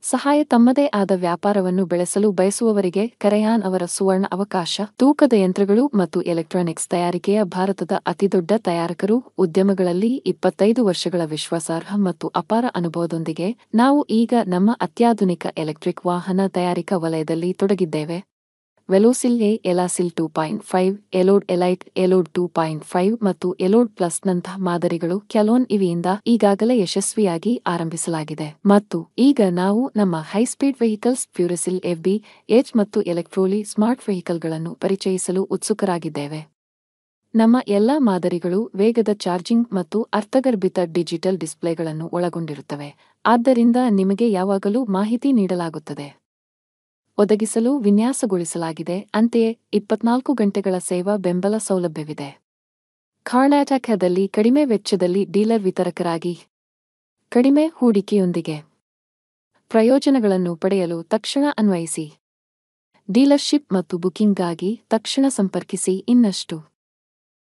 ಸಹಾಯ ತಮ್ಮದೇ ಆದ ವ್ಯಾಪಾರವನ್ನು ಬೆಳೆಸಲು ಬಯಸುವವರಿಗೆ ಕರೆಯಾನ್ ಅವರ ಸುವರ್ಣ ಅವಕಾಶ. ತೂಕದ ಯಂತ್ರಗಳು ಮತ್ತು ಎಲೆಕ್ಟ್ರಾನಿಕ್ಸ್ ತಯಾರಿಕೆಯ ಭಾರತದ ಅತಿದೊಡ್ಡ ತಯಾರಕರು. ಉದ್ಯಮಗಳಲ್ಲಿ 25 ವರ್ಷಗಳ ವಿಶ್ವಾಸಾರ್ಹ ಮತ್ತು ಅಪಾರ ಅನುಭವದೊಂದಿಗೆ ನಾವು ಈಗ ನಮ್ಮ ಅತ್ಯಾಧುನಿಕ ಎಲೆಕ್ಟ್ರಿಕ್ ವಾಹನ ತಯಾರಿಕಾ ವಲಯದಲ್ಲಿ ತೊಡಗಿದ್ದೇವೆ. ವೆಲೋಸಿಲ್ ಎ, ಎಲಾಸಿಲ್ 2.5, ಎಲೋಡ್ ಎಲೈಟ್, ಎಲೋಡ್ 2.5 ಮತ್ತು ಎಲೋಡ್ ಪ್ಲಸ್ನಂತಹ ಮಾದರಿಗಳು ಕ್ಯಾಲೋನ್ ಇವಿಯಿಂದ ಈಗಾಗಲೇ ಯಶಸ್ವಿಯಾಗಿ ಆರಂಭಿಸಲಾಗಿದೆ. ಮತ್ತು ಈಗ ನಾವು ನಮ್ಮ ಹೈಸ್ಪೀಡ್ ವೆಹಿಕಲ್ಸ್ ಫ್ಯೂರಿಸಿಲ್ ಎಫ್ಬಿ, ಎಚ್ ಮತ್ತು ಎಲೆಕ್ಟ್ರೋಲಿ ಸ್ಮಾರ್ಟ್ ವೆಹಿಕಲ್ಗಳನ್ನು ಪರಿಚಯಿಸಲು ಉತ್ಸುಕರಾಗಿದ್ದೇವೆ. ನಮ್ಮ ಎಲ್ಲಾ ಮಾದರಿಗಳು ವೇಗದ ಚಾರ್ಜಿಂಗ್ ಮತ್ತು ಅರ್ಥಗರ್ಭಿತ ಡಿಜಿಟಲ್ ಡಿಸ್ಪ್ಲೇಗಳನ್ನು ಒಳಗೊಂಡಿರುತ್ತವೆ, ಆದ್ದರಿಂದ ನಿಮಗೆ ಯಾವಾಗಲೂ ಮಾಹಿತಿ ನೀಡಲಾಗುತ್ತದೆ. ಒದಗಿಸಲು ವಿನ್ಯಾಸಗೊಳಿಸಲಾಗಿದೆ. ಅಂತೆಯೇ 24 ಗಂಟೆಗಳ ಸೇವಾ ಬೆಂಬಲ ಸೌಲಭ್ಯವಿದೆ. ಕರ್ನಾಟಕದಲ್ಲಿ ಕಡಿಮೆ ವೆಚ್ಚದಲ್ಲಿ ಡೀಲರ್ ವಿತರಕರಾಗಿ ಕಡಿಮೆ ಹೂಡಿಕೆಯೊಂದಿಗೆ ಪ್ರಯೋಜನಗಳನ್ನು ಪಡೆಯಲು ತಕ್ಷಣ ಅನ್ವಯಿಸಿ. ಡೀಲರ್ಶಿಪ್ ಮತ್ತು ಬುಕಿಂಗ್ಗಾಗಿ ತಕ್ಷಣ ಸಂಪರ್ಕಿಸಿ. ಇನ್ನಷ್ಟು